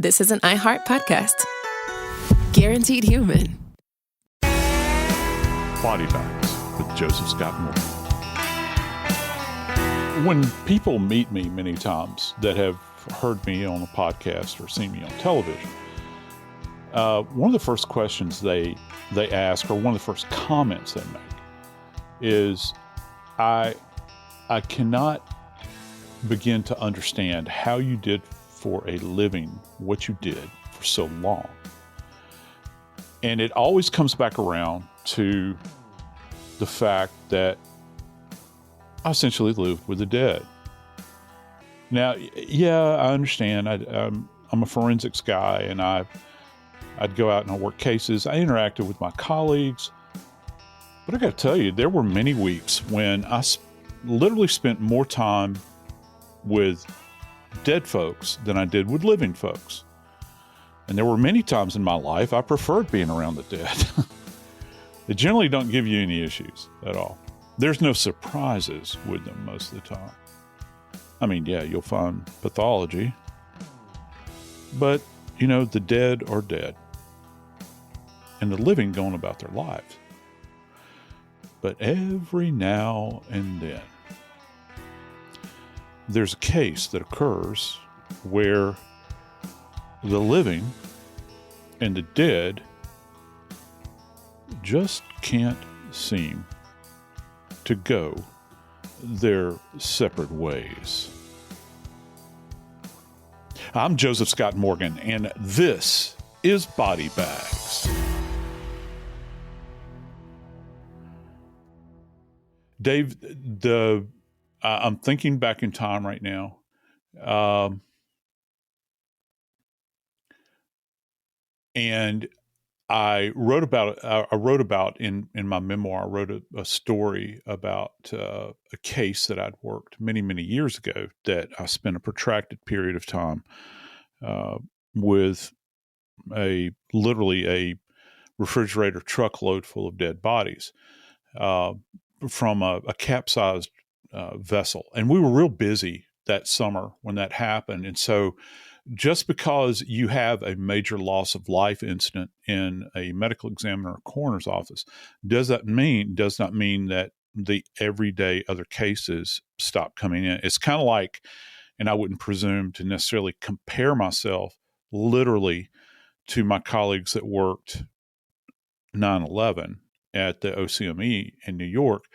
this is an iHeart podcast. Guaranteed human. Body Bags with Joseph Scott Moore. When people meet me many times that have heard me on a podcast or seen me on television, one of the first questions they ask, or one of the first comments they make, is I cannot begin to understand how you did for a living what you did for so long. And it always comes back around to the fact that I essentially lived with the dead. Now, yeah, I understand. I'm a forensics guy, and I'd go out and I'd work cases. I interacted with my colleagues. But I got to tell you, there were many weeks when I literally spent more time with dead folks than I did with living folks. And there were many times in my life I preferred being around the dead. They generally don't give you any issues at all. There's no surprises with them most of the time. I mean, yeah, you'll find pathology. But, you know, the dead are dead. And the living going about their lives. But every now and then, there's a case that occurs where the living and the dead just can't seem to go their separate ways. I'm Joseph Scott Morgan, and this is Body Bags. Dave, I'm thinking back in time right now. And I wrote about in my memoir, I wrote a story about a case that I'd worked many, many years ago that I spent a protracted period of time with literally a refrigerator truckload full of dead bodies from a capsized vessel. And we were real busy that summer when that happened. And so just because you have a major loss of life incident in a medical examiner or coroner's office does not mean that the everyday other cases stop coming in. It's kind of like, and I wouldn't presume to necessarily compare myself literally to my colleagues that worked 9/11 at the OCME in New York,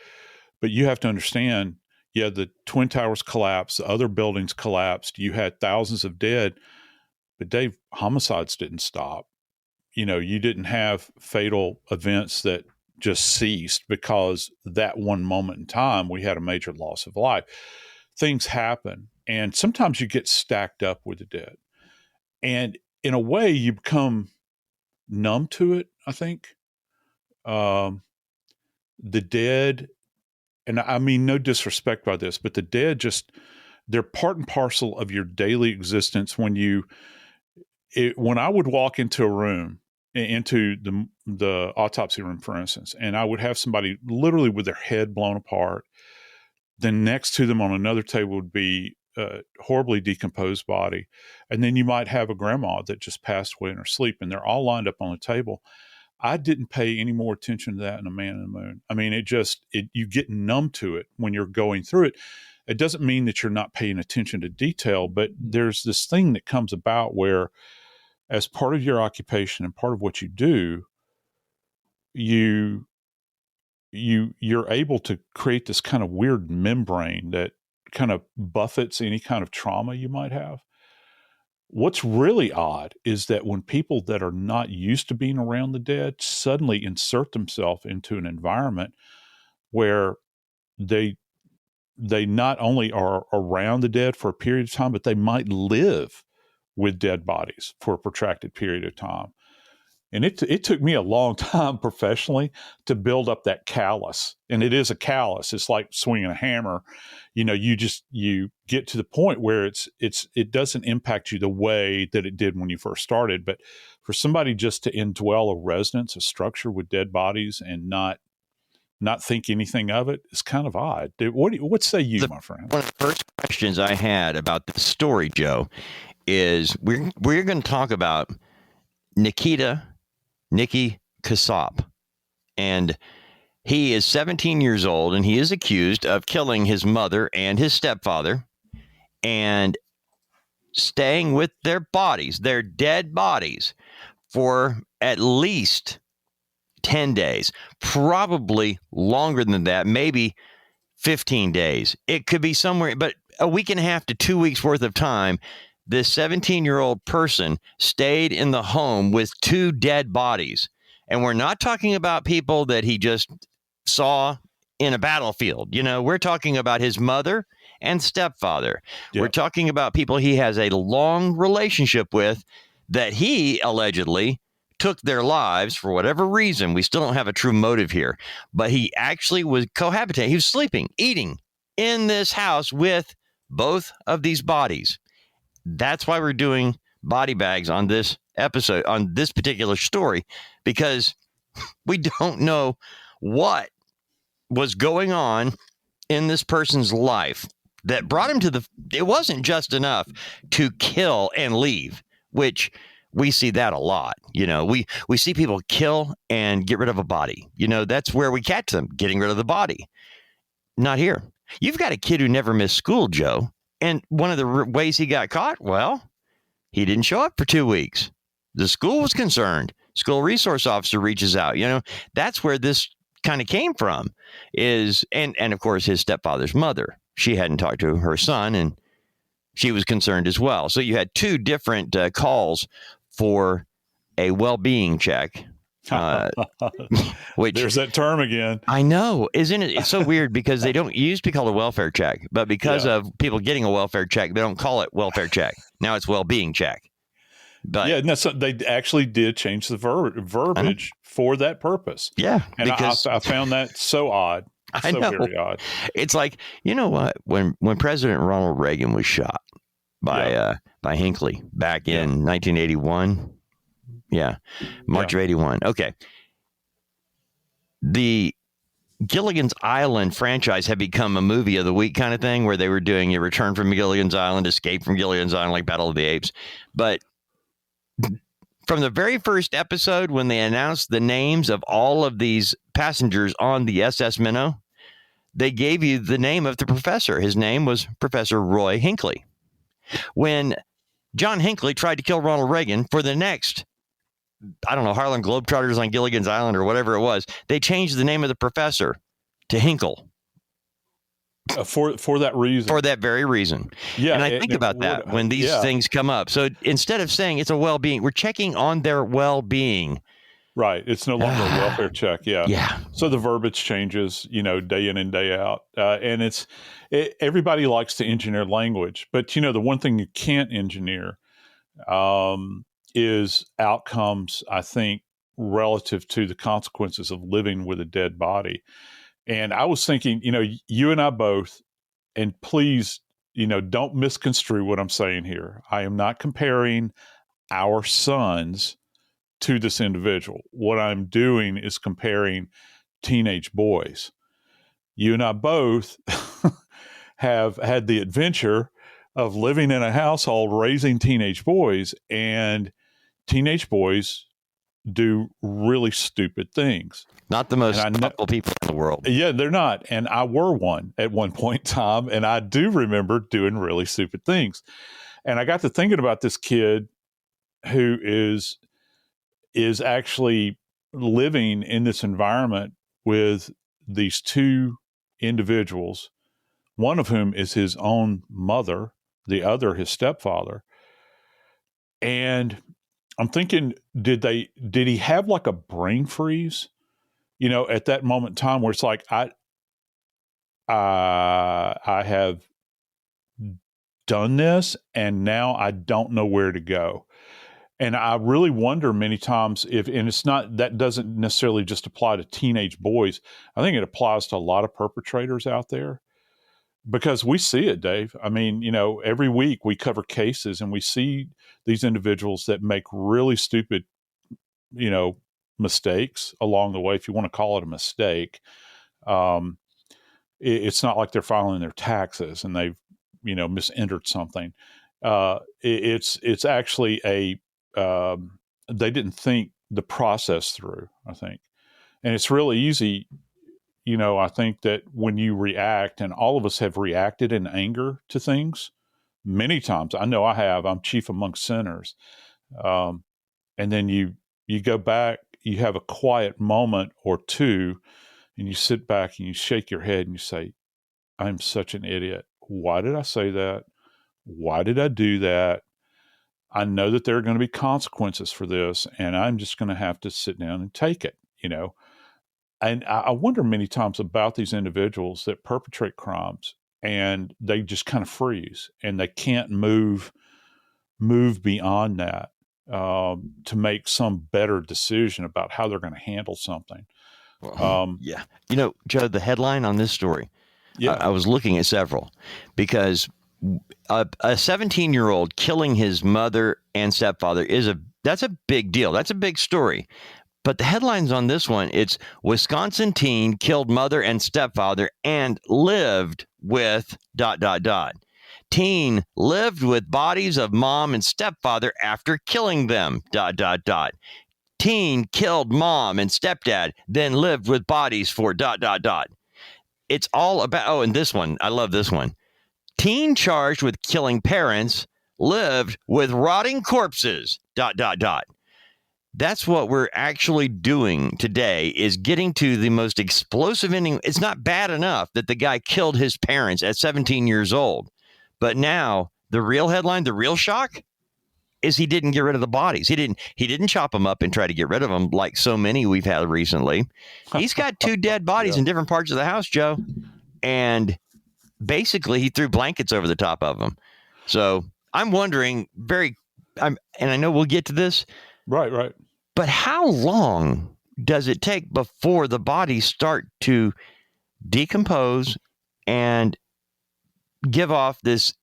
but you have to understand, yeah, the Twin Towers collapsed, the other buildings collapsed, you had thousands of dead, but Dave, homicides didn't stop. You know, you didn't have fatal events that just ceased because that one moment in time we had a major loss of life. Things happen, and sometimes you get stacked up with the dead. And in a way, you become numb to it, I think. The dead, and I mean no disrespect by this, but the dead they're part and parcel of your daily existence. When I would walk into a room, into the autopsy room, for instance, and I would have somebody literally with their head blown apart, then next to them on another table would be a horribly decomposed body. And then you might have a grandma that just passed away in her sleep, and they're all lined up on the table. I didn't pay any more attention to that in A Man in the Moon. I mean, you get numb to it when you're going through it. It doesn't mean that you're not paying attention to detail, but there's this thing that comes about where, as part of your occupation and part of what you do, you're able to create this kind of weird membrane that kind of buffets any kind of trauma you might have. What's really odd is that when people that are not used to being around the dead suddenly insert themselves into an environment where they not only are around the dead for a period of time, but they might live with dead bodies for a protracted period of time. And it took me a long time professionally to build up that callus. And it is a callus. It's like swinging a hammer. You know, you get to the point where it doesn't impact you the way that it did when you first started. But for somebody just to indwell a residence, a structure with dead bodies and not think anything of it is kind of odd. What say you, my friend? One of the first questions I had about this story, Joe, is we're going to talk about Nikita, Nikki Casap. And he is 17 years old, and he is accused of killing his mother and his stepfather and staying with their bodies, their dead bodies, for at least 10 days, probably longer than that, maybe 15 days. It could be somewhere, but a week and a half to 2 weeks worth of time. This 17-year-old person stayed in the home with two dead bodies. And we're not talking about people that he just saw in a battlefield. We're talking about his mother and stepfather. Yep. We're talking about people he has a long relationship with that he allegedly took their lives for whatever reason. We still don't have a true motive here, but he actually was cohabitating. He was sleeping, eating in this house with both of these bodies. That's why we're doing body bags on this episode, on this particular story, because we don't know what was going on in this person's life that brought him to it wasn't just enough to kill and leave, which we see that a lot. We see people kill and get rid of a body. That's where we catch them, getting rid of the body. Not here. You've got a kid who never missed school, Joe. And one of the ways he got caught, well, he didn't show up for 2 weeks. The school was concerned. School resource officer reaches out. That's where this kind of came from and of course, his stepfather's mother. She hadn't talked to her son, and she was concerned as well. So you had two different calls for a well-being check. Which there's that term again. I know, isn't it? It's so weird because they don't used to be called a welfare check, but because of people getting a welfare check, they don't call it welfare check. Now it's well-being check. But they actually did change the verbiage for that purpose. Yeah, and I found that so odd. I know. Very odd. It's like, you know what? When President Ronald Reagan was shot by Hinckley back in 1981. Yeah, March of 81. Okay. The Gilligan's Island franchise had become a movie of the week kind of thing, where they were doing a Return from Gilligan's Island, Escape from Gilligan's Island, like Battle of the Apes. But from the very first episode, when they announced the names of all of these passengers on the SS Minnow, they gave you the name of the professor. His name was Professor Roy Hinckley. When John Hinckley tried to kill Ronald Reagan for the next, I don't know, Harlem Globetrotters on Gilligan's Island or whatever it was, they changed the name of the professor to Hinkle. For that reason. For that very reason. Yeah. And I think about that when these things come up. So instead of saying it's a well-being, we're checking on their well-being. Right. It's no longer a welfare check. Yeah. Yeah. So the verbiage changes, day in and day out. And everybody likes to engineer language. But, the one thing you can't engineer is outcomes, I think, relative to the consequences of living with a dead body. And I was thinking, you and I both, and please, don't misconstrue what I'm saying here. I am not comparing our sons to this individual. What I'm doing is comparing teenage boys. You and I both have had the adventure of living in a household raising teenage boys, and teenage boys do really stupid things. Not the most thoughtful people in the world. Yeah, they're not. And I were one at one point in time, and I do remember doing really stupid things. And I got to thinking about this kid who is actually living in this environment with these two individuals, one of whom is his own mother, the other his stepfather. And I'm thinking, did he have like a brain freeze, at that moment in time where it's like, I have done this and now I don't know where to go. And I really wonder many times that doesn't necessarily just apply to teenage boys. I think it applies to a lot of perpetrators out there, because we see it, Dave. I mean, every week we cover cases and we see these individuals that make really stupid, mistakes along the way, if you want to call it a mistake. It's not like they're filing their taxes and they've, misentered something. It's actually they didn't think the process through, I think. And it's really easy, I think that when you react, and all of us have reacted in anger to things many times. I know I have. I'm chief among sinners. And then you go back, you have a quiet moment or two, and you sit back and you shake your head and you say, I'm such an idiot. Why did I say that? Why did I do that? I know that there are going to be consequences for this, and I'm just going to have to sit down and take it, And I wonder many times about these individuals that perpetrate crimes, and they just kind of freeze, and they can't move beyond that to make some better decision about how they're going to handle something. Yeah. Joe, the headline on this story, Yeah. I was looking at several, because a 17-year-old killing his mother and stepfather that's a big deal. That's a big story. But the headlines on this one, it's Wisconsin teen killed mother and stepfather and lived with ... Teen lived with bodies of mom and stepfather after killing them ... Teen killed mom and stepdad, then lived with bodies for ... It's all about, and this one, I love this one. Teen charged with killing parents lived with rotting corpses ... That's what we're actually doing today, is getting to the most explosive ending. It's not bad enough that the guy killed his parents at 17 years old. But now the real headline, the real shock, is he didn't get rid of the bodies. He didn't chop them up and try to get rid of them like so many we've had recently. He's got 2 dead bodies in different parts of the house, Joe. And basically he threw blankets over the top of them. So I'm wondering and I know we'll get to this. Right. But how long does it take before the bodies start to decompose and give off this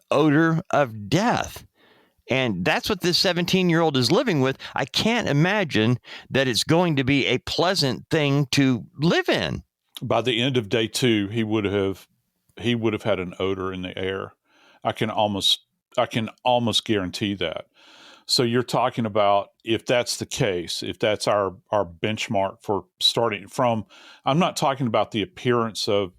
odor of death? And that's what this 17-year-old is living with. I can't imagine that it's going to be a pleasant thing to live in. By the end of day 2, he would have had an odor in the air. I can almost guarantee that. So you're talking about, if that's the case, if that's our benchmark for starting from, I'm not talking about the appearance of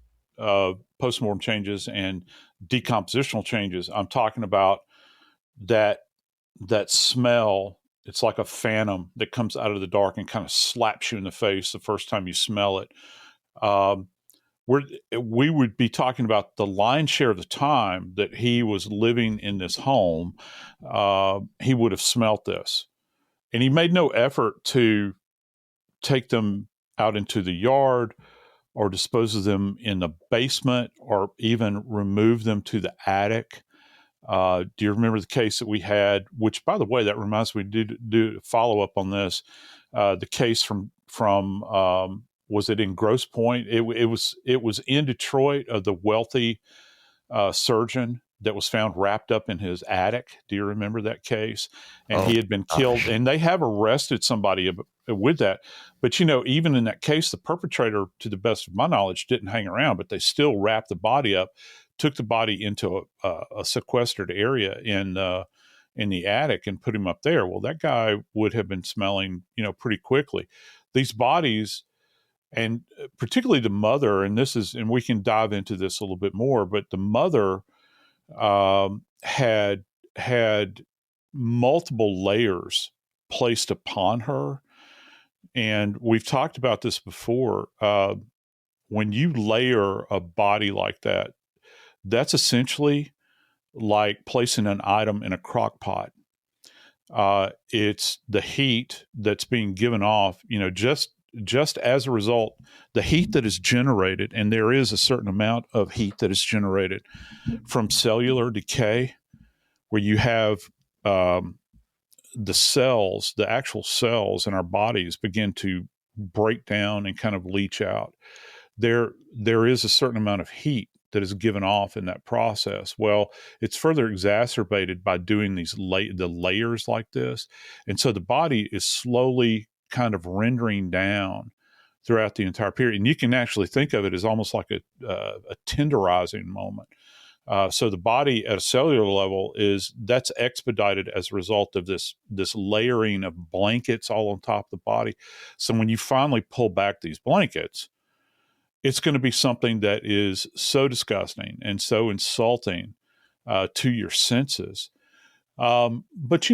postmortem changes and decompositional changes. I'm talking about that smell. It's like a phantom that comes out of the dark and kind of slaps you in the face the first time you smell it. We would be talking about the lion's share of the time that he was living in this home. He would have smelt this, and he made no effort to take them out into the yard or dispose of them in the basement or even remove them to the attic. Do you remember the case that we had, which, by the way, that reminds me, do follow up on this, the case from was it in Grosse Pointe? It was in Detroit, of the wealthy surgeon that was found wrapped up in his attic. Do you remember that case? And he had been killed, and they have arrested somebody with that. But, even in that case, the perpetrator, to the best of my knowledge, didn't hang around, but they still wrapped the body up, took the body into a sequestered area in the attic and put him up there. Well, that guy would have been smelling, pretty quickly. These bodies, and particularly the mother, and we can dive into this a little bit more, but the mother had multiple layers placed upon her. And we've talked about this before. When you layer a body like that, that's essentially like placing an item in a crock pot. It's the heat that's being given off, just as a result, the heat that is generated, and there is a certain amount of heat that is generated from cellular decay, where you have the cells, the actual cells in our bodies begin to break down and kind of leach out. There is a certain amount of heat that is given off in that process. Well, it's further exacerbated by doing the layers like this. And so the body is slowly kind of rendering down throughout the entire period. And you can actually think of it as almost like a tenderizing moment. So the body at a cellular level that's expedited as a result of this layering of blankets all on top of the body. So when you finally pull back these blankets, it's going to be something that is so disgusting and so insulting to your senses. But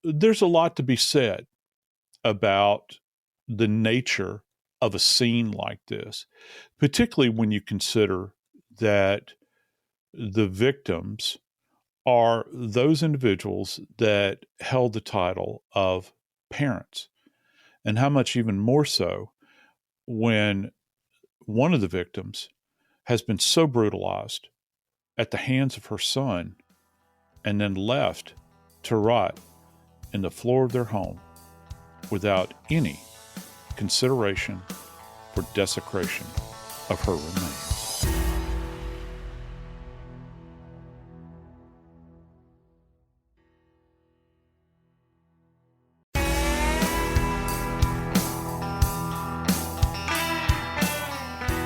there's a lot to be said about the nature of a scene like this, particularly when you consider that the victims are those individuals that held the title of parents, and how much even more so when one of the victims has been so brutalized at the hands of her son and then left to rot in the floor of their home without any consideration for desecration of her remains.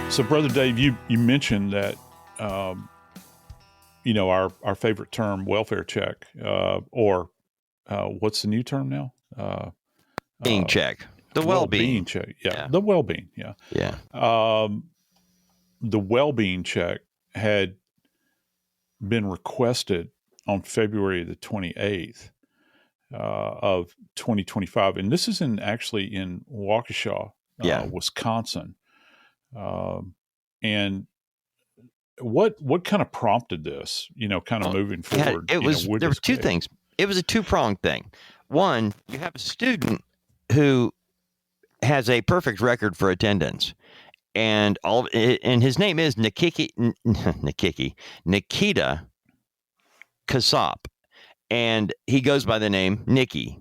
So, Brother Dave, you mentioned that, our favorite term, welfare check, or what's the new term now? Being check. The well-being check. Yeah. The well-being. Yeah. Yeah. The well-being check had been requested on February the 28th of 2025. And this is actually in Waukesha, Wisconsin. And what kind of prompted this, moving forward? There was two things. It was a two-pronged thing. One, you have a student who has a perfect record for attendance, and his name is Nikita Casap, and he goes by the name Nikki.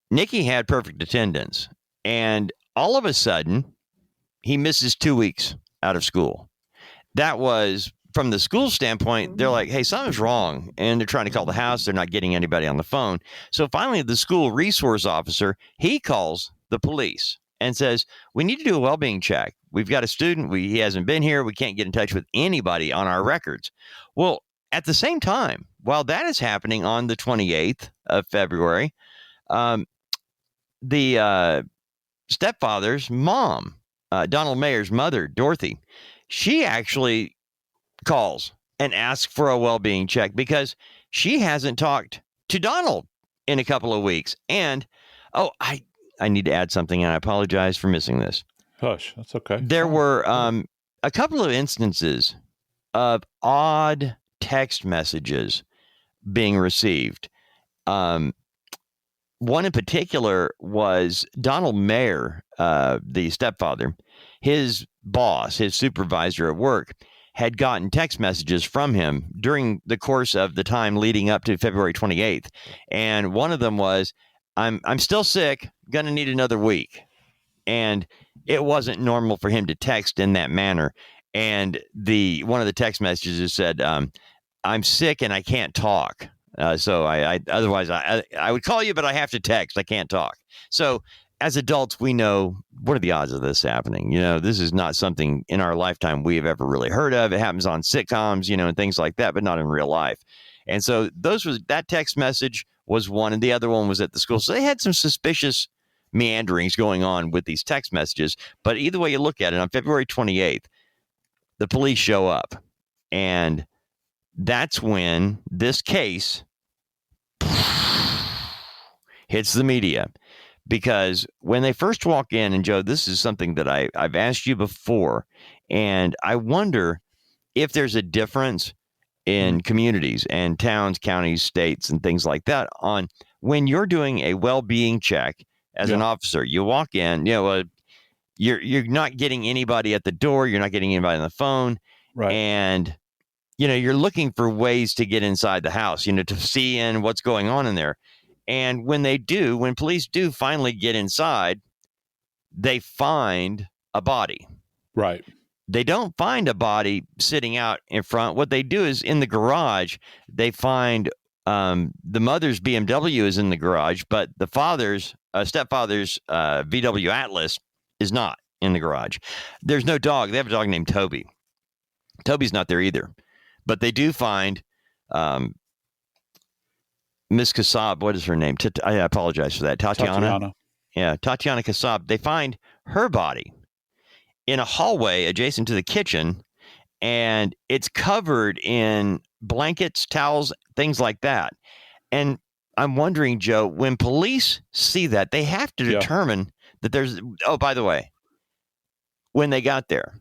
Nikki had perfect attendance, and all of a sudden, he misses 2 weeks out of school. That was, from the school standpoint, they're like, hey, something's wrong. And they're trying to call the house. They're not getting anybody on the phone. So finally, the school resource officer, he calls the police and says, we need to do a well-being check. We've got a student. He hasn't been here. We can't get in touch with anybody on our records. Well, at the same time, while that is happening on the 28th of February, the stepfather's mom, Donald Mayer's mother, Dorothy, she actually calls and asks for a well-being check because she hasn't talked to Donald in a couple of weeks. And, I need to add something, and I apologize for missing this. Hush, that's okay. There were a couple of instances of odd text messages being received. One in particular was Donald Mayer, the stepfather. His boss, his supervisor at work, had gotten text messages from him during the course of the time leading up to February 28th. And one of them was, I'm still sick, going to need another week. And it wasn't normal for him to text in that manner. And one of the text messages said, I'm sick and I can't talk. So otherwise I would call you, but I have to text. I can't talk. So as adults, we know, what are the odds of this happening? This is not something in our lifetime we have ever really heard of. It happens on sitcoms, and things like that, but not in real life. And so that text message was one, and the other one was at the school. So they had some suspicious meanderings going on with these text messages. But either way you look at it, on February 28th, the police show up, and that's when this case hits the media. Because when they first walk in, and Joe, this is something that I've asked you before, and I wonder if there's a difference in communities and towns, counties, states, and things like that on when you're doing a well-being check as an officer. You walk in, you're not getting anybody at the door, you're not getting anybody on the phone, right? And you're looking for ways to get inside the house, to see in what's going on in there. And when police do finally get inside, they find a body. Right. They don't find a body sitting out in front. What they do is in the garage, they find the mother's BMW is in the garage, but the stepfather's VW Atlas is not in the garage. There's no dog. They have a dog named Toby. Toby's not there either. But they do find Miss Casap. What is her name? I apologize for that. Tatiana. Yeah, Tatiana Casap. They find her body in a hallway adjacent to the kitchen, and it's covered in blankets, towels, things like that. And I'm wondering, Joe, when police see that, they have to determine that there's. Oh, by the way, when they got there,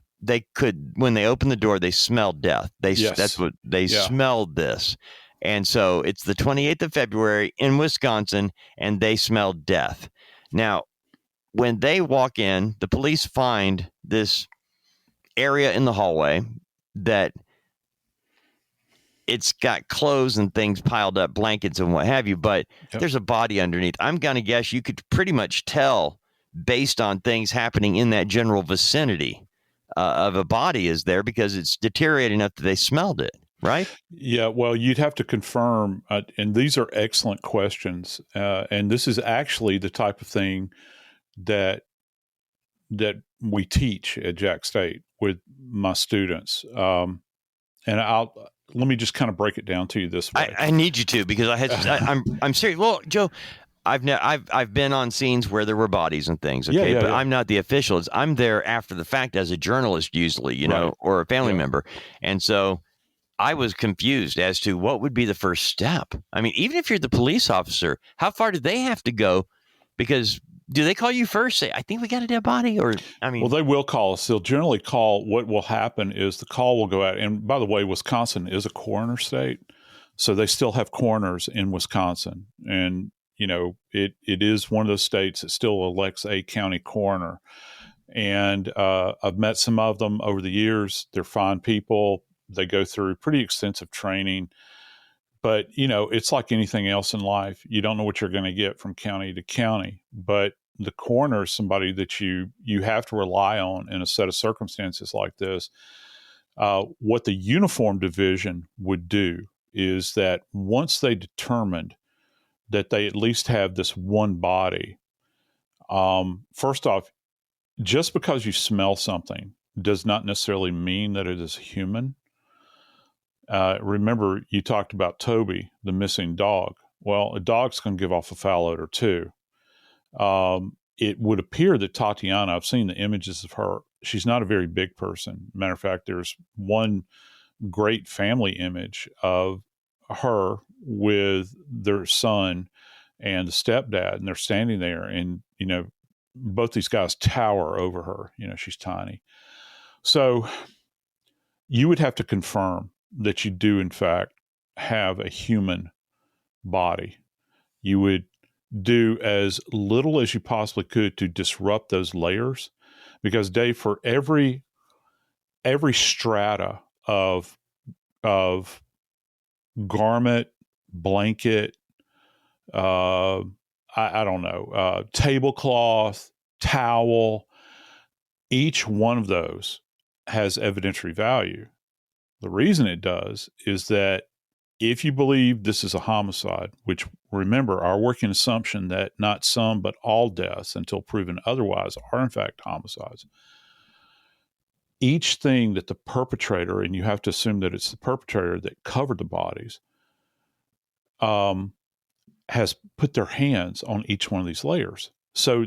when they opened the door, they smelled death. That's what they smelled this. And so it's the 28th of February in Wisconsin, and they smelled death. Now, when they walk in, the police find this area in the hallway that it's got clothes and things piled up, blankets and what have you, but there's a body underneath. I'm going to guess you could pretty much tell based on things happening in that general vicinity of a body is there because it's deteriorated enough that they smelled it, right? Yeah, well, you'd have to confirm, and these are excellent questions, and this is actually the type of thing that we teach at Jack State with my students. And let me just kind of break it down to you this way. I need you to, because I'm serious. Well, Joe, I've been on scenes where there were bodies and things. Okay, but I'm not the official. I'm there after the fact as a journalist, usually, you know, or a family member, and so I was confused as to what would be the first step. I mean, even if you're the police officer, how far do they have to go? Because do they call you first? Say, I think we got a dead body, or well, they will call us. They'll generally call. What will happen is the call will go out. And by the way, Wisconsin is a coroner state, so they still have coroners in Wisconsin. And you know, it is one of those states that still elects a county coroner. And I've met some of them over the years. They're fine people. They go through pretty extensive training. But, you know, it's like anything else in life. You don't know what you're going to get from county to county. But the coroner is somebody that you have to rely on in a set of circumstances like this. What the uniform division would do is that once they determined that they at least have this one body, first off, just because you smell something does not necessarily mean that it is human. Remember, you talked about Toby, the missing dog. Well, a dog's going to give off a foul odor too. It would appear that Tatiana, I've seen the images of her, she's not a very big person. Matter of fact, there's one great family image of her with their son and the stepdad, and they're standing there, and, you know, both these guys tower over her. You know, she's tiny. So you would have to confirm that you do, in fact, have a human body. You would do as little as you possibly could to disrupt those layers, because, Dave, for every strata of garment, blanket, I don't know, tablecloth, towel, each one of those has evidentiary value. The reason it does is that if you believe this is a homicide, which, remember, our working assumption that not some but all deaths until proven otherwise are in fact homicides, each thing that the perpetrator, and you have to assume that it's the perpetrator that covered the bodies, has put their hands on each one of these layers. So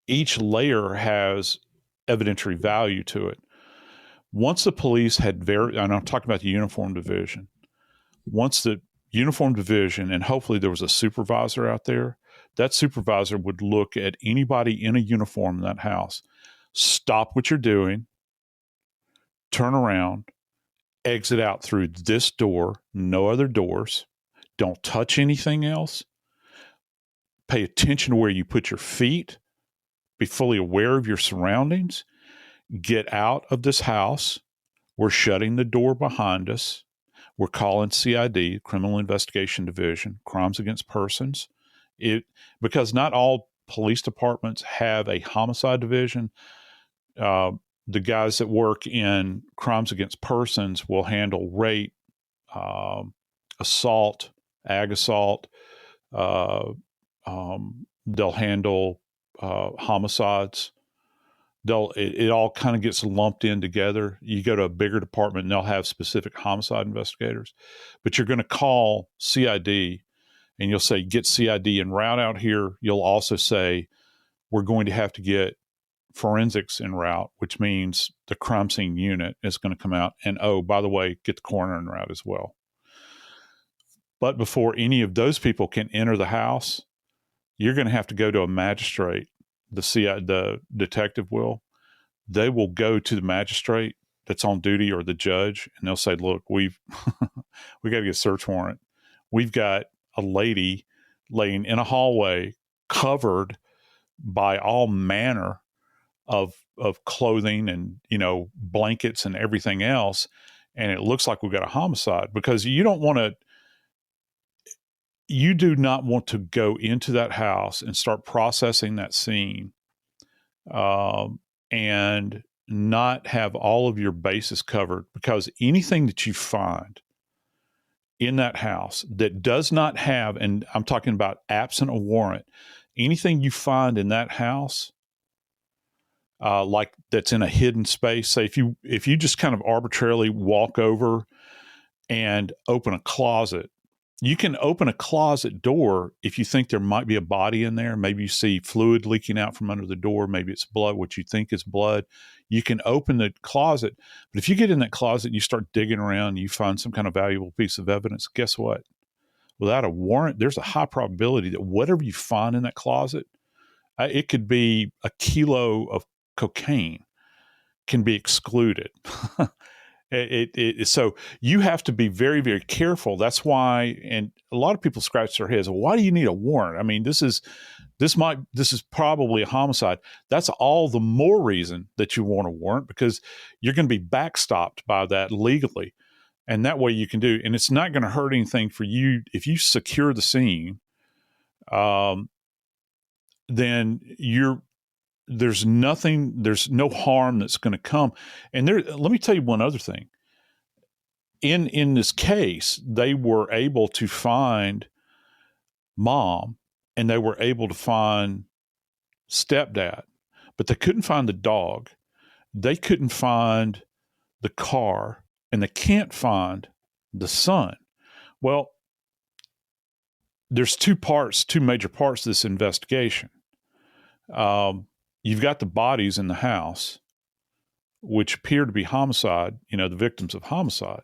each layer has evidentiary value to it. Once the police had and I'm talking about the uniform division, once the uniform division, and hopefully there was a supervisor out there, that supervisor would look at anybody in a uniform in that house, stop what you're doing, turn around, exit out through this door, no other doors, don't touch anything else, pay attention to where you put your feet, be fully aware of your surroundings, get out of this house. We're shutting the door behind us. We're calling CID, Criminal Investigation Division, Crimes Against Persons. Because not all police departments have a homicide division. The guys that work in Crimes Against Persons will handle rape, assault, ag assault. They'll handle homicides. it all kind of gets lumped in together. You go to a bigger department and they'll have specific homicide investigators, but you're going to call CID and you'll say, get CID en route out here. You'll also say, we're going to have to get forensics en route, which means the crime scene unit is going to come out. And, oh, by the way, get the coroner en route as well. But before any of those people can enter the house, you're going to have to go to a magistrate. The detective will. They will go to the magistrate that's on duty or the judge, and they'll say, look, we got to get a search warrant. We've got a lady laying in a hallway covered by all manner of clothing and, blankets and everything else. And it looks like we've got a homicide, because you do not want to go into that house and start processing that scene and not have all of your bases covered, because anything that you find in that house that does not have, and I'm talking about absent a warrant, anything you find in that house, like that's in a hidden space, say if you just kind of arbitrarily walk over and open a closet. You can open a closet door if you think there might be a body in there. Maybe you see fluid leaking out from under the door. Maybe it's blood, what you think is blood. You can open the closet. But if you get in that closet and you start digging around and you find some kind of valuable piece of evidence, guess what? Without a warrant, there's a high probability that whatever you find in that closet, it could be a kilo of cocaine, can be excluded. So you have to be very, very careful. That's why, and a lot of people scratch their heads. Why do you need a warrant? I mean, this is probably a homicide. That's all the more reason that you want a warrant, because you're going to be backstopped by that legally. And that way you can do, and it's not going to hurt anything for you. If you secure the scene, then there's no harm that's going to come. And let me tell you one other thing. In this case, they were able to find mom and they were able to find stepdad, but they couldn't find the dog. They couldn't find the car, and they can't find the son. Well, there's two major parts to this investigation. You've got the bodies in the house, which appear to be homicide, the victims of homicide.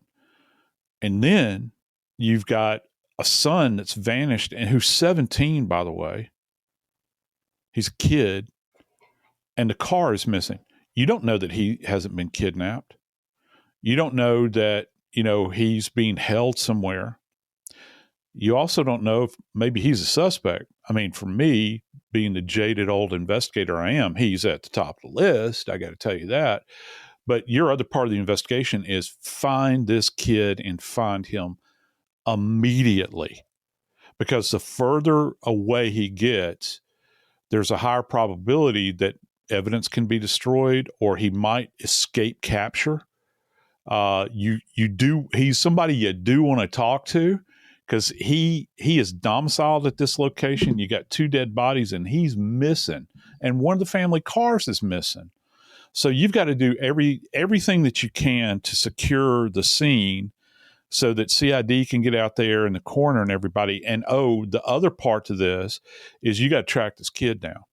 And then you've got a son that's vanished, and who's 17, by the way. He's a kid, and the car is missing. You don't know that he hasn't been kidnapped. You don't know that, he's being held somewhere. You also don't know if maybe he's a suspect. I mean, for me, being the jaded old investigator I am, he's at the top of the list. I got to tell you that. But your other part of the investigation is find this kid and find him immediately. Because the further away he gets, there's a higher probability that evidence can be destroyed, or he might escape capture. He's somebody you do want to talk to, because he is domiciled at this location. You got 2 dead bodies and he's missing, and one of the family cars is missing. So you've got to do everything that you can to secure the scene so that CID can get out there and the coroner and everybody. And the other part to this is you got to track this kid down.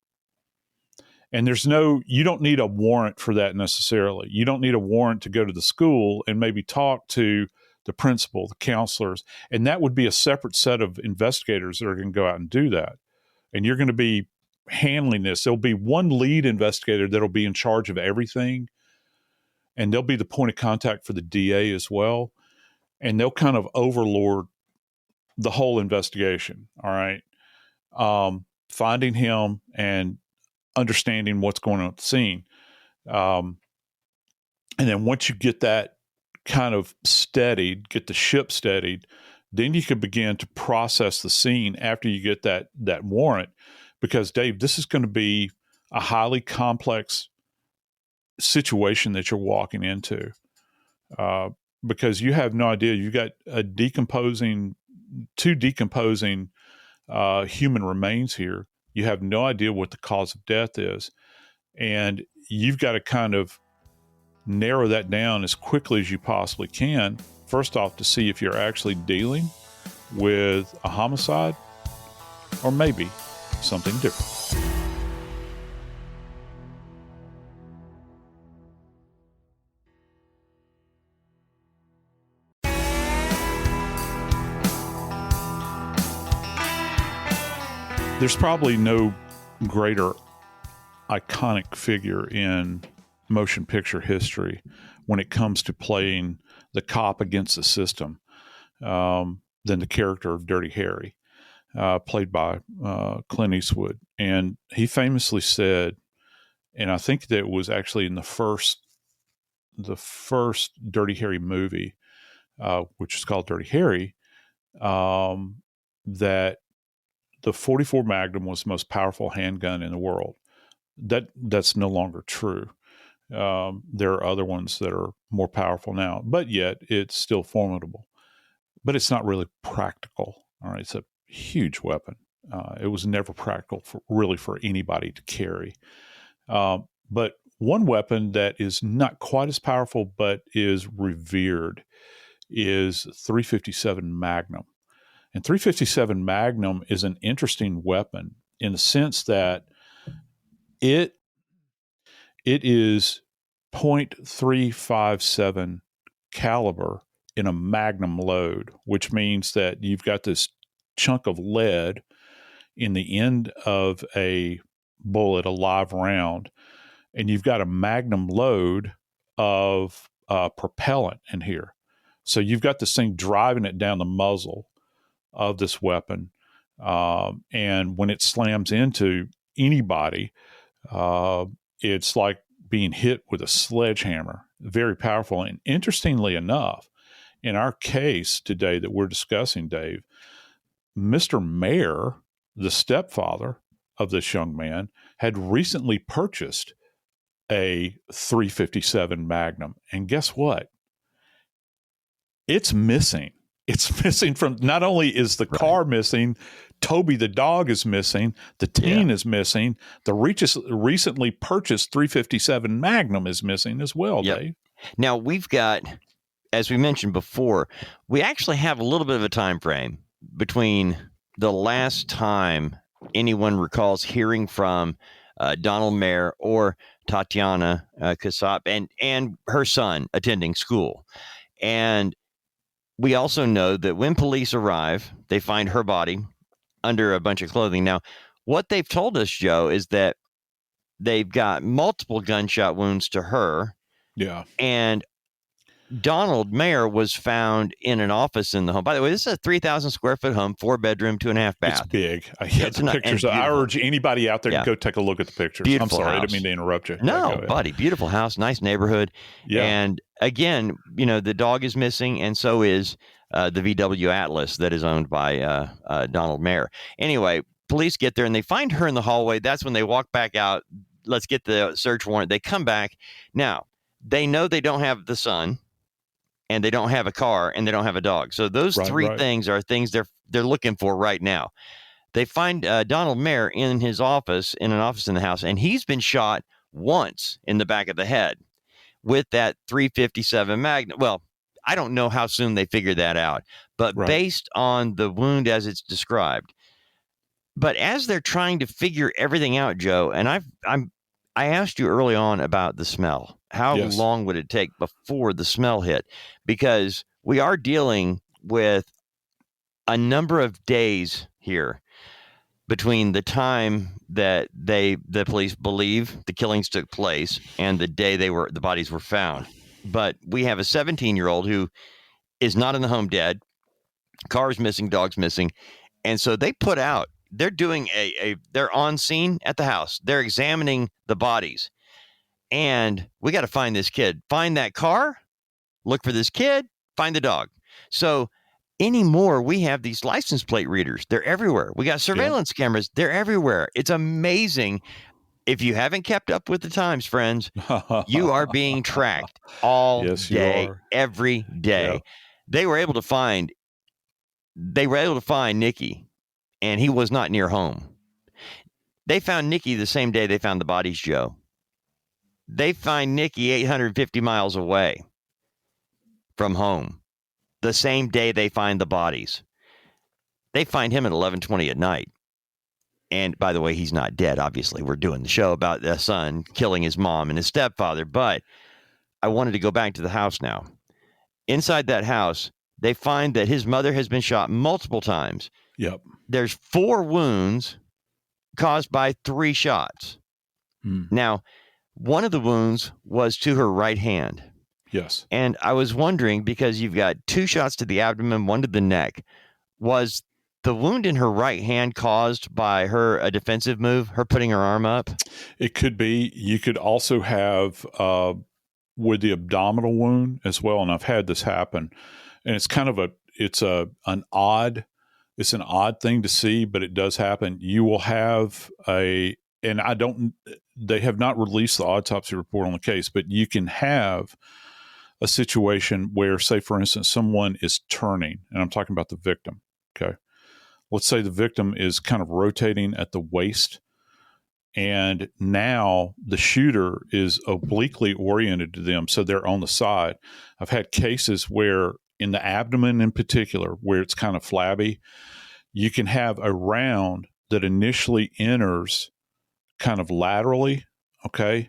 And you don't need a warrant for that necessarily. You don't need a warrant to go to the school and maybe talk to the principal, the counselors, and that would be a separate set of investigators that are going to go out and do that. And you're going to be handling this. There'll be one lead investigator that'll be in charge of everything, and they'll be the point of contact for the DA as well. And they'll kind of overlord the whole investigation. All right. Finding him and understanding what's going on at the scene. And then once you get that kind of steadied, get the ship steadied, then you can begin to process the scene after you get that warrant. Because, Dave, this is going to be a highly complex situation that you're walking into, because you have no idea. You've got two decomposing human remains here. You have no idea what the cause of death is. And you've got to kind of narrow that down as quickly as you possibly can. First off, to see if you're actually dealing with a homicide or maybe something different. There's probably no greater iconic figure in motion picture history when it comes to playing the cop against the system than the character of Dirty Harry, played by Clint Eastwood. And he famously said, and I think that it was actually in the first Dirty Harry movie, which is called Dirty Harry, that the 44 Magnum was the most powerful handgun in the world. That's no longer true. There are other ones that are more powerful now, but yet it's still formidable. But it's not really practical. All right, it's a huge weapon. It was never practical for anybody to carry. But one weapon that is not quite as powerful but is revered is 357 Magnum. And 357 Magnum is an interesting weapon in the sense that it is .357 caliber in a Magnum load, which means that you've got this chunk of lead in the end of a bullet, a live round, and you've got a Magnum load of propellant in here. So you've got this thing driving it down the muzzle of this weapon. And when it slams into anybody, it's like being hit with a sledgehammer. Very powerful. And interestingly enough, in our case today that we're discussing, Dave, Mr. Mayer, the stepfather of this young man, had recently purchased a 357 Magnum. And guess what? It's missing. It's missing from, not only is the car missing, Toby the dog is missing, the teen is missing, the recently purchased 357 Magnum is missing as well, Dave. Now we've got, as we mentioned before, we actually have a little bit of a time frame between the last time anyone recalls hearing from Donald Mayer or Tatiana Casap and her son attending school. And we also know that when police arrive, they find her body under a bunch of clothing. Now, what they've told us, Joe, is that they've got multiple gunshot wounds to her. Yeah. And Donald Mayer was found in an office in the home. By the way, this is a 3,000 square foot home, 4-bedroom, 2.5 bath. It's big. I have the pictures. I urge anybody out there to go take a look at the pictures. Beautiful I'm sorry, house. I didn't mean to interrupt you. No, buddy, beautiful house, nice neighborhood. Yeah. And again, the dog is missing, and so is the VW Atlas that is owned by Donald Mayer. Anyway, police get there and they find her in the hallway. That's when they walk back out. Let's get the search warrant. They come back. Now, they know they don't have the son, and they don't have a car, and they don't have a dog. So those three things are things they're looking for right now. They find Donald Mayer in his office, in an office in the house, and he's been shot once in the back of the head with that 357 Magnum. Well, I don't know how soon they figured that out, but based on the wound as it's described. But as they're trying to figure everything out, Joe, and I asked you early on about the smell. How long would it take before the smell hit? Because we are dealing with a number of days here between the time that the police believe the killings took place and the day the bodies were found. But we have a 17-year-old who is not in the home dead. Car's missing, dog's missing. And so they're doing they're on scene at the house. They're examining the bodies. And we got to find this kid, find that car, look for this kid, find the dog. So anymore, we have these license plate readers. They're everywhere. We got surveillance cameras. They're everywhere. It's amazing. If you haven't kept up with the times, friends, you are being tracked all day, every day. Yeah. They were able to find Nikki, and he was not near home. They found Nikki the same day they found the bodies, Joe. they find Nikki 850 miles away from home. The same day they find the bodies. They find him at 11:20 at night. And by the way, he's not dead. Obviously, we're doing the show about the son killing his mom and his stepfather. But I wanted to go back to the house now. Inside that house, they find that his mother has been shot multiple times. Yep. There's 4 wounds caused by 3 shots. Now, one of the wounds was to her right hand. Yes. And I was wondering, because you've got 2 shots to the abdomen, 1 to the neck, was the wound in her right hand caused by a defensive move, her putting her arm up? It could be. You could also have with the abdominal wound as well. And I've had this happen, and it's kind of an odd thing to see, but it does happen. You will have they have not released the autopsy report on the case, but you can have a situation where, say, for instance, someone is turning, and I'm talking about the victim. Okay. Let's say the victim is kind of rotating at the waist, and now the shooter is obliquely oriented to them, so they're on the side. I've had cases where, in the abdomen in particular, where it's kind of flabby, you can have a round that initially enters kind of laterally, okay,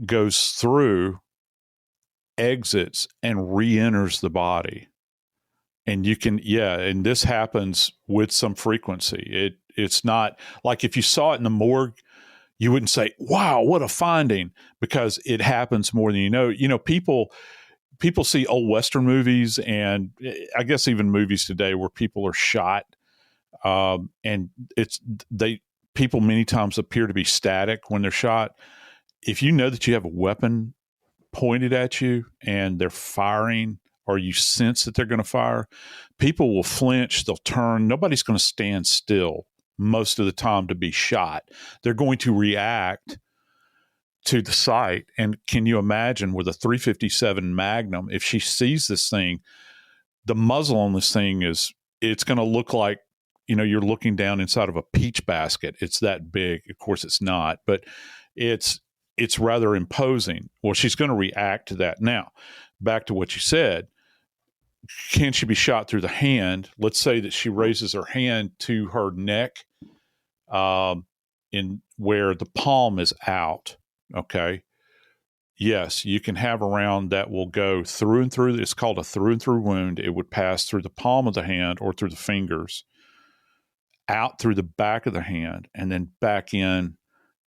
goes through, exits, and re-enters the body. And you can, and this happens with some frequency. It's not like if you saw it in the morgue, you wouldn't say, wow, what a finding, because it happens more than you know. You know, people see old Western movies, and I guess even movies today where people are shot, and people many times appear to be static when they're shot. If you know that you have a weapon pointed at you and they're firing, or you sense that they're going to fire, people will flinch, they'll turn. Nobody's going to stand still most of the time to be shot. They're going to react to the sight. And can you imagine with a .357 Magnum, if she sees this thing, the muzzle on this thing it's going to look like, you're looking down inside of a peach basket. It's that big. Of course it's not, but it's rather imposing. Well, she's going to react to that. Now, back to what you said, can she be shot through the hand? Let's say that she raises her hand to her neck, in where the palm is out. Okay. Yes, you can have a round that will go through and through. It's called a through and through wound. It would pass through the palm of the hand or through the fingers, out through the back of the hand, and then back in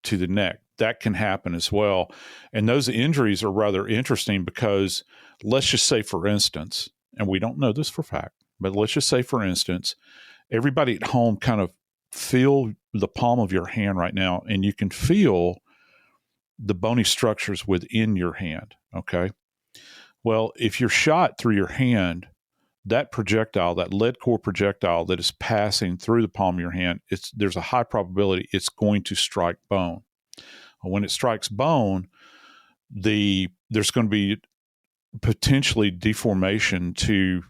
to the neck. That can happen as well. And those injuries are rather interesting because, let's just say, for instance, and we don't know this for fact, but let's just say, for instance, everybody at home kind of feel the palm of your hand right now, and you can feel the bony structures within your hand. Okay. Well, if you're shot through your hand, that projectile, that lead core projectile that is passing through the palm of your hand, there's a high probability it's going to strike bone. When it strikes bone, there's going to be potentially deformation to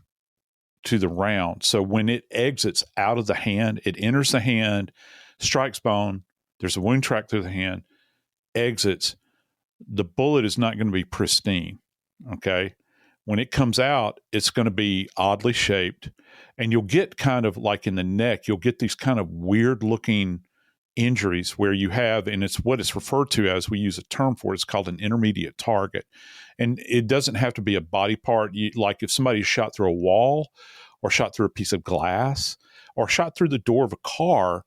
the round. So when it exits out of the hand, it enters the hand, strikes bone, there's a wound track through the hand, exits, the bullet is not going to be pristine. Okay. When it comes out, it's going to be oddly shaped, and you'll get kind of like in the neck, you'll get these kind of weird looking injuries where you have, and it's what it's referred to as, we use a term for it, it's called an intermediate target. And it doesn't have to be a body part. Like if somebody is shot through a wall, or shot through a piece of glass, or shot through the door of a car,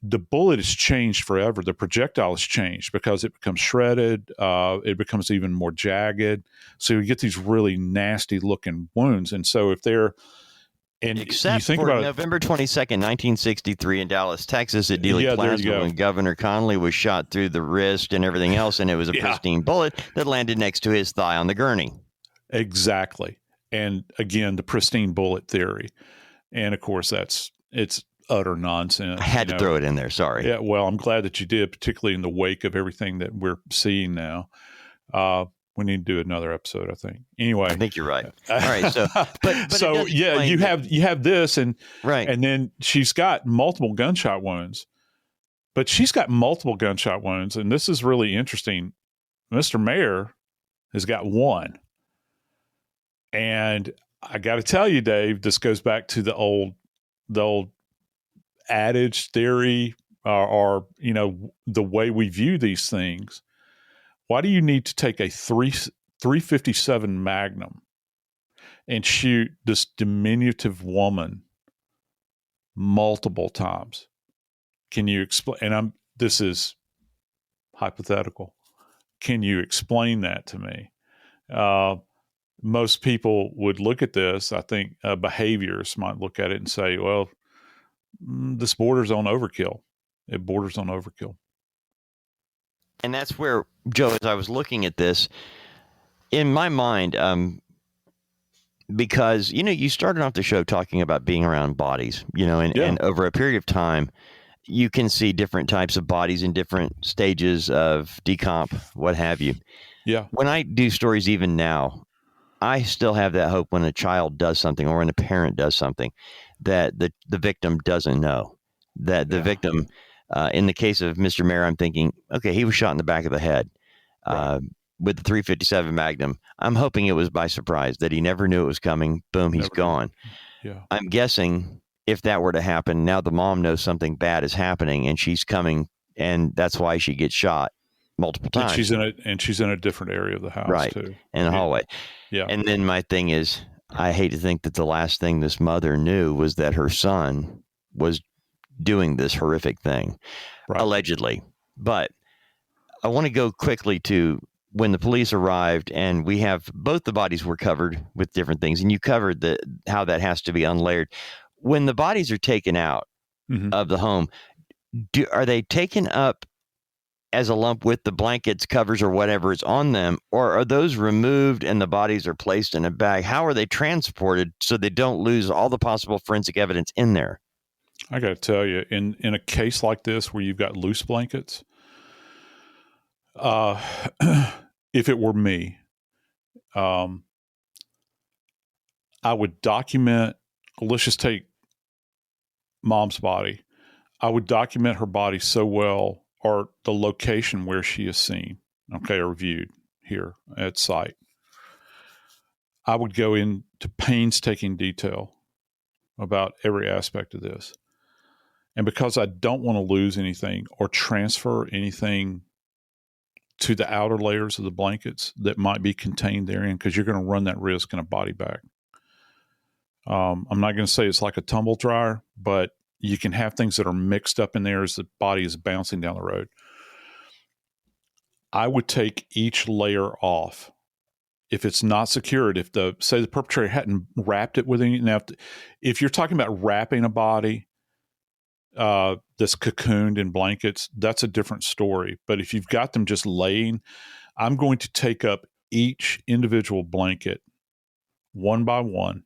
the bullet is changed forever. The projectile is changed because it becomes shredded. It becomes even more jagged. So you get these really nasty looking wounds. And so if they're, and except you think for about November 22nd, 1963 in Dallas, Texas at Dealey Plaza, when Governor Connolly was shot through the wrist and everything else, and it was a pristine bullet that landed next to his thigh on the gurney. Exactly. And again, the pristine bullet theory. And of course, it's utter nonsense. I had to throw it in there. Sorry. Yeah. Well, I'm glad that you did, particularly in the wake of everything that we're seeing now. We need to do another episode, I think. Anyway, I think you're right. All right. So, but so yeah, you have this, and right, and then she's got multiple gunshot wounds. But she's got multiple gunshot wounds, and this is really interesting. Mr. Mayer has got one. And I got to tell you, Dave, this goes back to the old adage theory, or the way we view these things. Why do you need to take a 357 Magnum and shoot this diminutive woman multiple times? Can you explain? And this is hypothetical. Can you explain that to me? Most people would look at this. I think behaviorists might look at it and say, well, this borders on overkill. It borders on overkill. And that's where, Joe, as I was looking at this, in my mind, because, you started off the show talking about being around bodies, and over a period of time, you can see different types of bodies in different stages of decomp, what have you. Yeah. When I do stories even now, I still have that hope when a child does something or when a parent does something that the victim doesn't know. That the victim, in the case of Mr. Mayer, I'm thinking, okay, he was shot in the back of the head with the 357 Magnum. I'm hoping it was by surprise, that he never knew it was coming. Boom, he's gone. Yeah. I'm guessing if that were to happen, now the mom knows something bad is happening and she's coming, and that's why she gets shot multiple times. And she's in a different area of the house too. In the hallway. Yeah. And then my thing is, I hate to think that the last thing this mother knew was that her son was doing this horrific thing, allegedly. But I want to go quickly to when the police arrived, and we have both the bodies were covered with different things, and you covered how that has to be unlayered. When the bodies are taken out of the home, are they taken up as a lump with the blankets, covers, or whatever is on them, or are those removed and the bodies are placed in a bag? How are they transported so they don't lose all the possible forensic evidence in there? I got to tell you, in a case like this where you've got loose blankets, if it were me, I would document. Let's just take mom's body. I would document her body so well, or the location where she is seen, or viewed here at site. I would go into painstaking detail about every aspect of this. And because I don't want to lose anything or transfer anything to the outer layers of the blankets that might be contained therein, because you're going to run that risk in a body bag. I'm not going to say it's like a tumble dryer, but you can have things that are mixed up in there as the body is bouncing down the road. I would take each layer off. If it's not secured, say the perpetrator hadn't wrapped it with any. Now, if you're talking about wrapping a body that's cocooned in blankets, that's a different story. But if you've got them just laying, I'm going to take up each individual blanket one by one,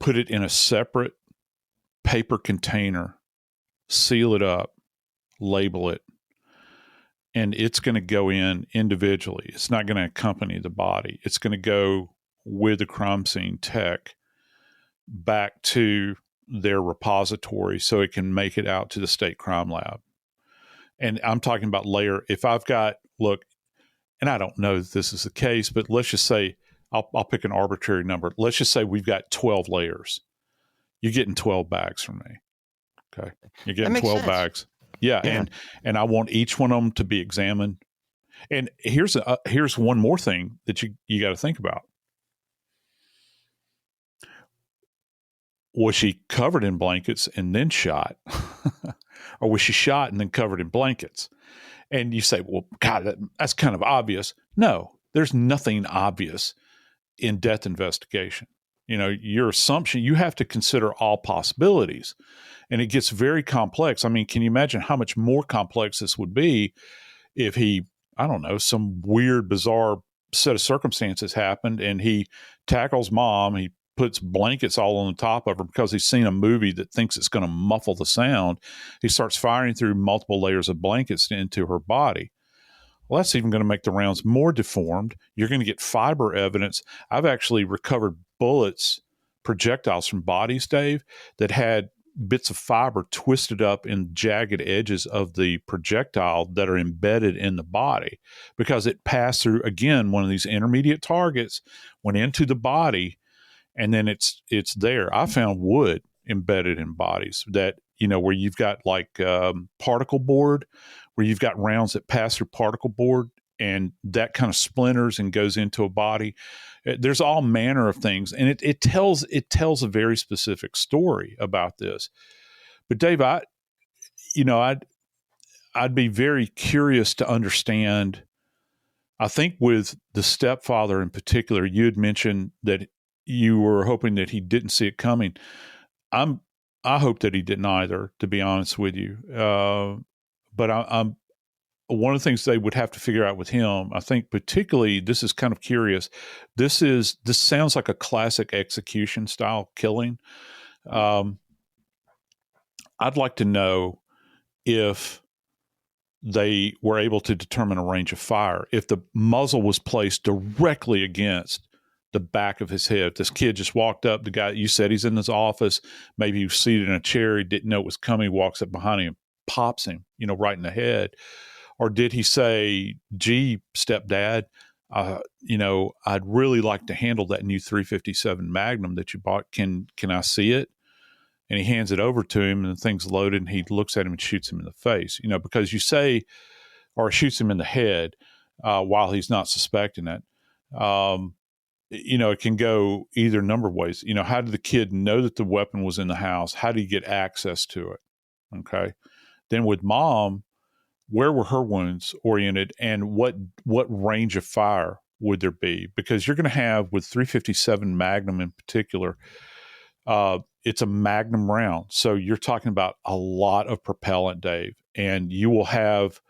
put it in a separate paper container, seal it up, label it, and it's going to go in individually. It's not going to accompany the body. It's going to go with the crime scene tech back to their repository so it can make it out to the state crime lab. And I'm talking about layer. If I've got, and I don't know if this is the case, but let's just say, I'll pick an arbitrary number. Let's just say we've got 12 layers. You're getting 12 bags from me. Okay. You're getting 12 bags. Yeah. And I want each one of them to be examined. And here's one more thing that you got to think about. Was she covered in blankets and then shot? Or was she shot and then covered in blankets? And you say, well, God, that's kind of obvious. No, there's nothing obvious in death investigation. Your assumption, you have to consider all possibilities, and it gets very complex. I mean, can you imagine how much more complex this would be if some weird, bizarre set of circumstances happened and he tackles mom, he puts blankets all on the top of her because he's seen a movie that thinks it's going to muffle the sound. He starts firing through multiple layers of blankets into her body. Well, that's even going to make the rounds more deformed. You're going to get fiber evidence. I've actually recovered bullets, projectiles from bodies, Dave, that had bits of fiber twisted up in jagged edges of the projectile that are embedded in the body, because it passed through, again, one of these intermediate targets, went into the body, and then it's there. I found wood embedded in bodies that, where you've got like particle board, where you've got rounds that pass through particle board, and that kind of splinters and goes into a body. There's all manner of things, and it tells a very specific story about this. But Dave, I'd be very curious to understand. I think with the stepfather in particular, you had mentioned that you were hoping that he didn't see it coming. I hope that he didn't either, to be honest with you. But I'm one of the things they would have to figure out with him, I think particularly, this is kind of curious. This sounds like a classic execution style killing. I'd like to know if they were able to determine a range of fire, if the muzzle was placed directly against the back of his head. This kid just walked up, the guy, you said he's in his office, maybe he was seated in a chair, he didn't know it was coming, walks up behind him, pops him, right in the head. Or did he say, gee, stepdad, I'd really like to handle that new 357 Magnum that you bought. Can I see it? And he hands it over to him, and the thing's loaded, and he looks at him and shoots him in the face, because you say, or shoots him in the head while he's not suspecting it. It can go either number of ways. How did the kid know that the weapon was in the house? How did he get access to it? Okay. Then with mom, where were her wounds oriented, and what range of fire would there be? Because you're going to have, with 357 Magnum in particular, it's a Magnum round. So you're talking about a lot of propellant, Dave, and you will have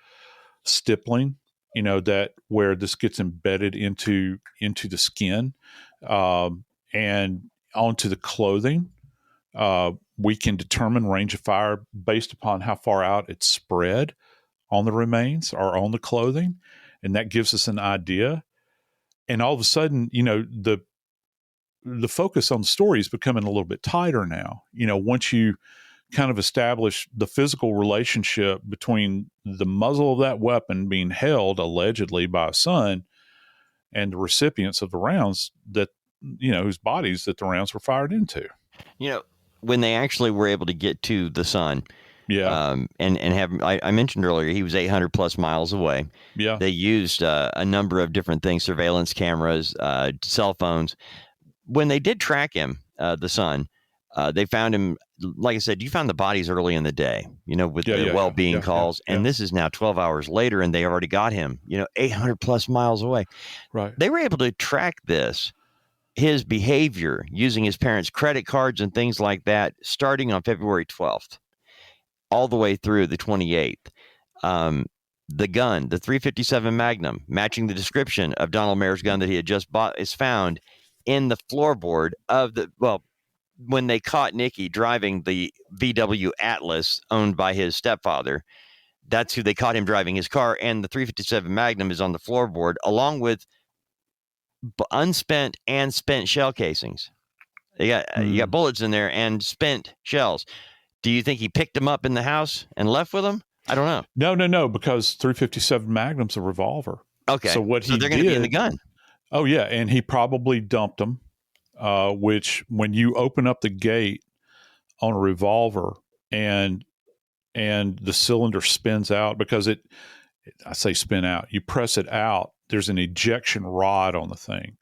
stippling, that where this gets embedded into the skin, and onto the clothing. We can determine range of fire based upon how far out it's spread on the remains or on the clothing. And that gives us an idea. And all of a sudden, the focus on the story is becoming a little bit tighter now. Once you kind of establish the physical relationship between the muzzle of that weapon being held allegedly by a son and the recipients of the rounds that, whose bodies that the rounds were fired into. When they actually were able to get to the son, yeah, and have, I mentioned earlier, he was 800 plus miles away. Yeah, they used a number of different things, surveillance cameras, cell phones. When they did track him, the son, they found him. Like I said, you found the bodies early in the day, with the well-being calls, and this is now 12 hours later, and they already got him, 800 plus miles away. Right. They were able to track his behavior using his parents' credit cards and things like that, starting on February 12th, all the way through the 28th. The gun, the 357 Magnum, matching the description of Donald Mayer's gun that he had just bought, is found in the floorboard of when they caught Nikki driving the VW Atlas owned by his stepfather. That's who they caught him driving his car. And the 357 Magnum is on the floorboard, along with unspent and spent shell casings. You got bullets in there and spent shells. Do you think he picked them up in the house and left with them? I don't know. No, because 357 Magnum's a revolver. Okay. So they're going to be in the gun. Oh, yeah. And he probably dumped them, which when you open up the gate on a revolver and the cylinder spins out, because I say spin out, you press it out, there's an ejection rod on the thing.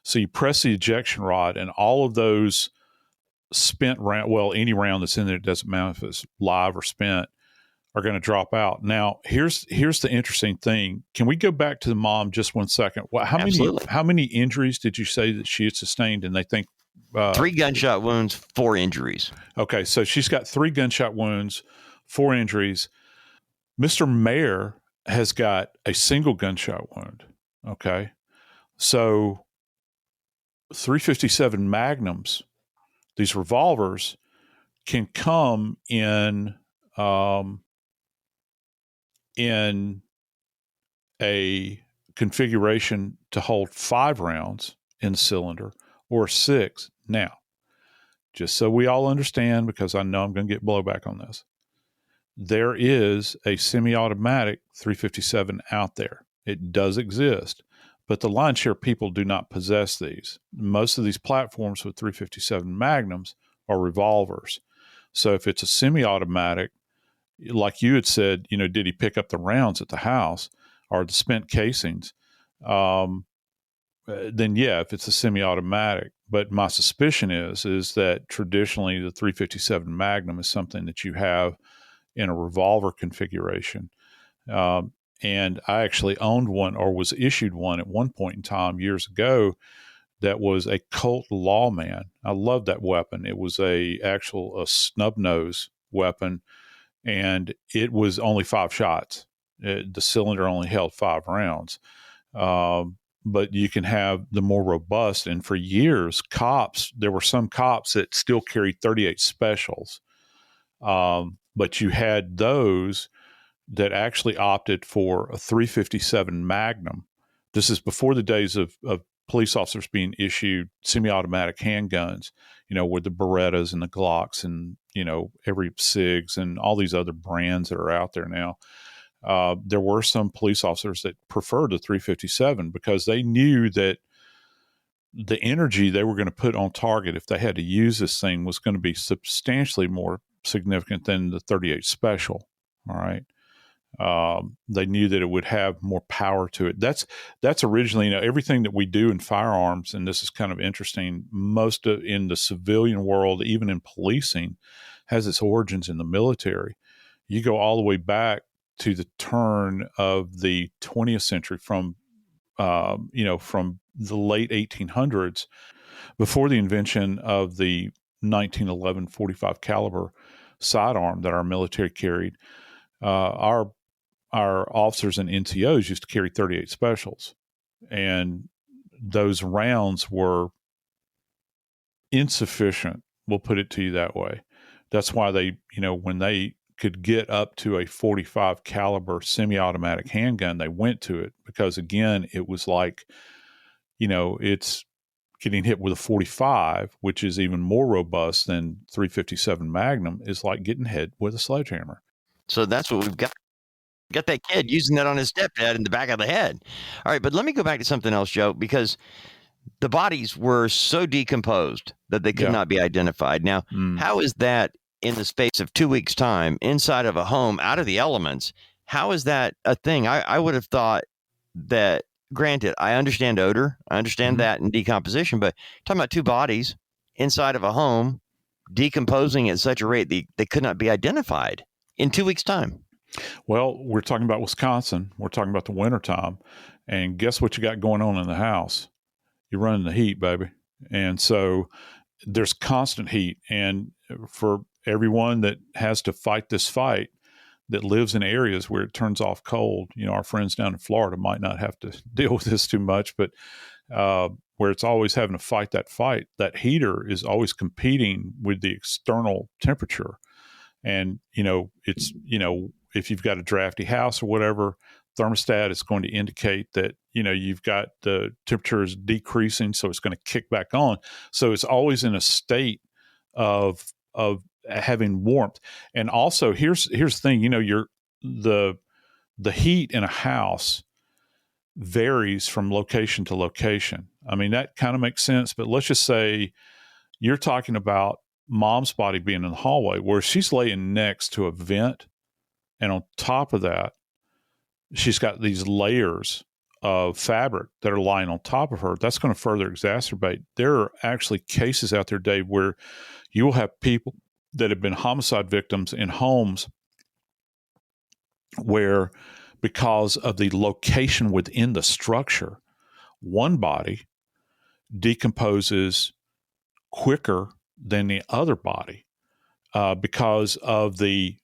So you press the ejection rod, and all of those spent round, any round that's in there, it doesn't matter if it's live or spent, are going to drop out. Now, here's the interesting thing. Can we go back to the mom just 1 second? How many injuries did you say that she had sustained? And they think 3 gunshot wounds, 4 injuries. Okay, so she's got 3 gunshot wounds, 4 injuries. Mr. Mayer has got a single gunshot wound. Okay, so 357 Magnums, these revolvers, can come in a configuration to hold 5 rounds in the cylinder or 6. Now, just so we all understand, because I know I'm going to get blowback on this. There is a semi-automatic 357 out there. It does exist, but the lion's share of people do not possess these. Most of these platforms with 357 Magnums are revolvers. So if it's a semi-automatic, like you had said, did he pick up the rounds at the house or the spent casings? Then yeah, if it's a semi-automatic. But my suspicion is that traditionally the 357 Magnum is something that you have in a revolver configuration. And I actually owned one, or was issued one at one point in time years ago, that was a Colt Lawman. I love that weapon. It was a snub nose weapon, and it was only 5 shots. The cylinder only held 5 rounds. But you can have the more robust. And for years, there were some cops that still carried 38 specials. But you had those that actually opted for a 357 Magnum. This is before the days of police officers being issued semi-automatic handguns, with the Berettas and the Glocks and, every SIGs and all these other brands that are out there now. There were some police officers that preferred the 357 because they knew that the energy they were going to put on target if they had to use this thing was going to be substantially more significant than the 38 special. All right. They knew that it would have more power to it. That's originally, everything that we do in firearms, and this is kind of interesting, in the civilian world, even in policing, has its origins in the military. You go all the way back to the turn of the 20th century, from the late 1800s, before the invention of the 1911 45 caliber sidearm that our military carried. Our officers and NCOs used to carry 38 specials, and those rounds were insufficient. We'll put it to you that way. That's why they, when they could get up to a 45 caliber semi-automatic handgun, they went to it, because again, it was like, it's getting hit with a 45, which is even more robust than 357 Magnum, is like getting hit with a sledgehammer. So that's what we've got. Got that kid using that on his stepdad in the back of the head. All right, but let me go back to something else, Joe, because the bodies were so decomposed that they could not be identified. Now, how is that in the space of 2 weeks' time inside of a home, out of the elements? How is that a thing? I would have thought that, granted, I understand odor. I understand that in decomposition, but talking about 2 bodies inside of a home decomposing at such a rate they could not be identified in 2 weeks' time. Well, we're talking about Wisconsin. We're talking about the wintertime. And guess what you got going on in the house? You're running the heat, baby. And so there's constant heat. And for everyone that has to fight this fight, that lives in areas where it turns off cold, our friends down in Florida might not have to deal with this too much, but where it's always having to fight, that heater is always competing with the external temperature. And, it's, if you've got a drafty house or whatever, thermostat is going to indicate that, you've got the temperature is decreasing, so it's going to kick back on. So it's always in a state of having warmth. And also here's the thing, the heat in a house varies from location to location. I mean, that kind of makes sense, but let's just say you're talking about mom's body being in the hallway where she's laying next to a vent. And on top of that, she's got these layers of fabric that are lying on top of her. That's going to further exacerbate. There are actually cases out there, Dave, where you will have people that have been homicide victims in homes where, because of the location within the structure, one body decomposes quicker than the other body because of the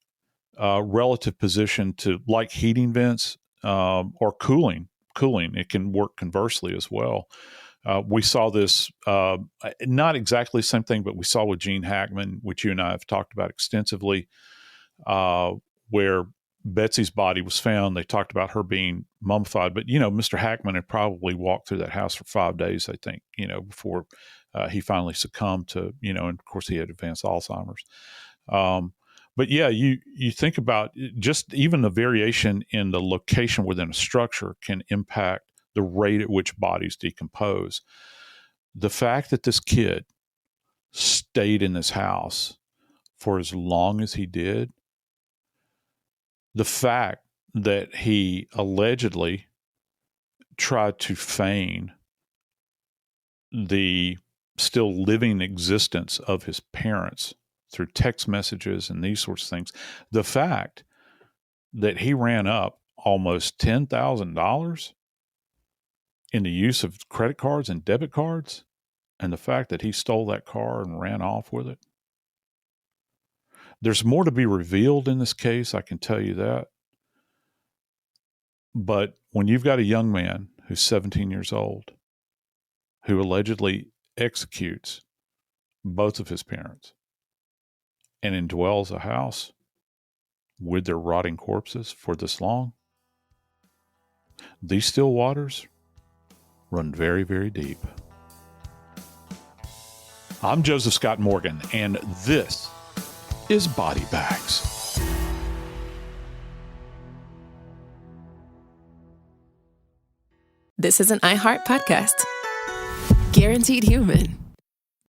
relative position to, like, heating vents or cooling. It can work conversely as well. We saw this, not exactly the same thing, but we saw with Gene Hackman, which you and I have talked about extensively, where Betsy's body was found. They talked about her being mummified, but, Mr. Hackman had probably walked through that house for 5 days, I think, before he finally succumbed to, and of course he had advanced Alzheimer's. But yeah, you think about just even the variation in the location within a structure can impact the rate at which bodies decompose. The fact that this kid stayed in this house for as long as he did, the fact that he allegedly tried to feign the still living existence of his parents through text messages and these sorts of things, the fact that he ran up almost $10,000 in the use of credit cards and debit cards, and the fact that he stole that car and ran off with it. There's more to be revealed in this case, I can tell you that. But when you've got a young man who's 17 years old, who allegedly executes both of his parents and indwells a house with their rotting corpses for this long, these still waters run very, very deep. I'm Joseph Scott Morgan, and this is Body Bags. This is an iHeart podcast. Guaranteed human.